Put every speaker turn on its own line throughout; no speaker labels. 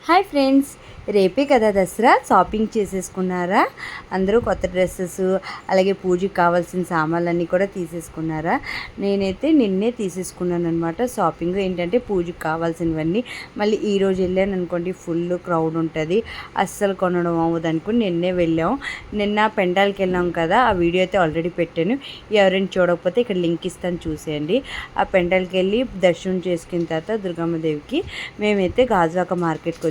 Hi friends, రేపే కదా Dasara. Shopping చేసేసుకున్నారా? అందరూ కొత్త డ్రెస్సెస్ అలాగే పూజకి కావాల్సిన సామాన్లన్నీ కూడా తీసేసుకున్నారా? నేనైతే నిన్నే తీసేసుకున్నాను అనమాట. షాపింగ్ ఏంటంటే పూజకి కావాల్సినవన్నీ. మళ్ళీ ఈరోజు వెళ్ళాను అనుకోండి, ఫుల్ క్రౌడ్ ఉంటుంది, అస్సలు కొనడం అవ్వదు అనుకుని నిన్నే వెళ్ళాం. నిన్న పెండాలకి వెళ్ళాం కదా, ఆ వీడియో అయితే ఆల్రెడీ పెట్టాను. ఎవరైనా చూడకపోతే ఇక్కడ లింక్ ఇస్తాను, చూసేయండి. ఆ పెండాలకి వెళ్ళి దర్శనం చేసుకున్న తర్వాత దుర్గమ్మదేవికి మేమైతే గాజువాక మార్కెట్కి వచ్చాం.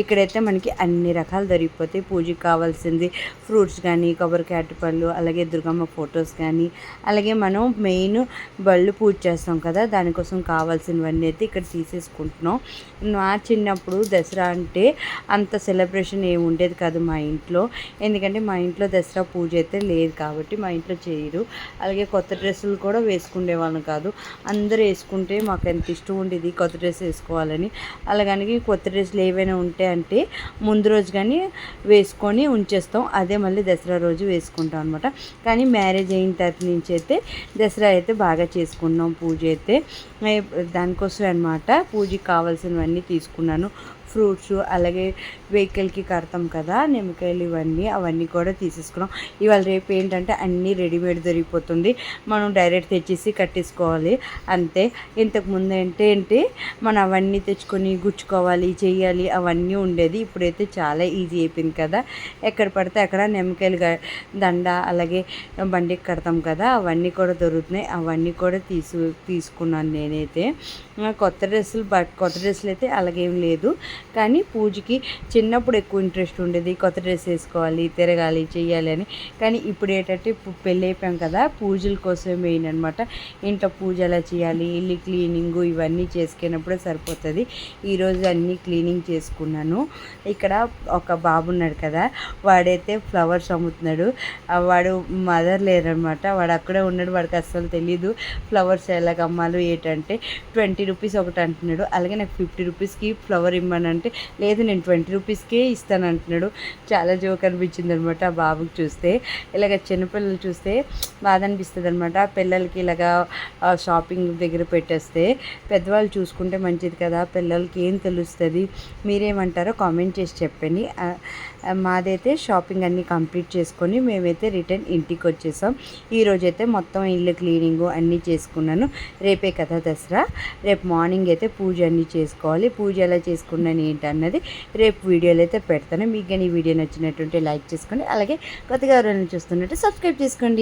ఇక్కడైతే మనకి అన్ని రకాలు దొరికిపోతాయి. పూజకి కావాల్సింది ఫ్రూట్స్ కానీ, కొబ్బరికాయ అరటిపళ్ళు, అలాగే దుర్గమ్మ ఫొటోస్ కానీ, అలాగే మనం మెయిన్ బళ్ళు పూజ చేస్తాం కదా, దానికోసం కావాల్సినవన్నీ అయితే ఇక్కడ తీసేసుకుంటున్నాం. నా చిన్నప్పుడు దసరా అంటే అంత సెలబ్రేషన్ ఏమి ఉండేది కాదు మా ఇంట్లో. ఎందుకంటే మా ఇంట్లో దసరా పూజ అయితే లేదు కాబట్టి మా ఇంట్లో చేయరు. అలాగే కొత్త డ్రెస్సులు కూడా వేసుకునే వాళ్ళం కాదు. అందరూ వేసుకుంటే మాకు ఎంత ఇష్టం ఉండేది కొత్త డ్రెస్ వేసుకోవాలని. అలాగని కొత్త డ్రెస్సులు ఏవైనా ఉంటే అంటే ముందు రోజు కానీ వేసుకొని ఉంచేస్తాం, అదే మళ్ళీ దసరా రోజు వేసుకుంటాం అనమాట. కానీ మ్యారేజ్ అయిన తర్వాత నుంచి అయితే దసరా అయితే బాగా చేసుకున్నాం. పూజ అయితే దానికోసం అనమాట. పూజకి కావాల్సినవన్నీ తీసుకున్నాను. ఫ్రూట్స్, అలాగే వెహికల్కి కడతాం కదా నిమ్మకాయలు, అవన్నీ కూడా తీసేసుకున్నాం. ఇవాళ రేపు ఏంటంటే అన్నీ రెడీమేడ్ దొరికిపోతుంది, మనం డైరెక్ట్ తెచ్చేసి కట్టేసుకోవాలి అంతే. ఇంతకుముందు ఏంటి మనం అవన్నీ తెచ్చుకొని గుచ్చుకోవాలి, చేయాలి, అవన్నీ ఉండేది. ఇప్పుడైతే చాలా ఈజీ అయిపోయింది కదా. ఎక్కడ పడితే అక్కడ నిమ్మకాయలు దండ, అలాగే బండికి కడతాం కదా, అవన్నీ కూడా దొరుకుతున్నాయి. అవన్నీ కూడా తీసుకున్నాను నేనైతే. కొత్త డ్రెస్సులు అయితే అలాగేం లేదు. కానీ పూజకి చిన్నప్పుడు ఎక్కువ ఇంట్రెస్ట్ ఉండేది, కొత్త డ్రెస్ వేసుకోవాలి, తిరగాలి, చెయ్యాలి అని. కానీ ఇప్పుడు ఏంటంటే పెళ్ళి అయిపోయాం కదా, పూజల కోసం మెయిన్ అనమాట. ఇంట్లో పూజ ఎలా చేయాలి, ఇల్లు క్లీనింగు ఇవన్నీ చేసుకున్నప్పుడే సరిపోతుంది. ఈరోజు అన్నీ క్లీనింగ్ చేసుకున్నాను. ఇక్కడ ఒక బాబు ఉన్నాడు కదా, వాడైతే ఫ్లవర్స్ అమ్ముతున్నాడు. వాడు మదర్ లేరనమాట, వాడు అక్కడే ఉన్నాడు. వాడికి అస్సలు తెలీదు ఫ్లవర్స్ ఎలాగ అమ్మాలో ఏంటంటే 20 రూపీస్ ఒకటి అంటున్నాడు. అలాగే నాకు 50 రూపీస్కి ఫ్లవర్ ఇమ్మనంటే లేదు నేను 20 రూపీస్కే ఇస్తాను అంటున్నాడు. చాలా జోక్ అనిపించింది అనమాట ఆ బాబుకి చూస్తే. ఇలాగ చిన్నపిల్లలు చూస్తే బాధ అనిపిస్తుంది అనమాట. పిల్లలకి ఇలాగా షాపింగ్ దగ్గర పెట్టేస్తే పెద్దవాళ్ళు చూసుకుంటే మంచిది కదా, పిల్లలకి ఏం తెలుస్తుంది. మీరేమంటారో కామెంట్ చేసి చెప్పండి. మాదైతే షాపింగ్ అన్నీ కంప్లీట్ చేసుకొని మేమైతే రిటర్న్ ఇంటికి వచ్చేసాం. ఈరోజైతే మొత్తం ఇల్లు క్లీనింగు అన్నీ చేసుకున్నాను. రేపే కదా దసరా, రేపు మార్నింగ్ అయితే పూజ అన్నీ చేసుకోవాలి. పూజ ఎలా చేసుకున్నాను ఏంటన్నది రేపు వీడియోలో అయితే పెడతాను. మీకు కానీ ఈ వీడియో నచ్చినట్టుంటే లైక్ చేసుకోండి, అలాగే కొత్తగా ఎవరైనా చూస్తున్నట్టు సబ్స్క్రైబ్ చేసుకోండి.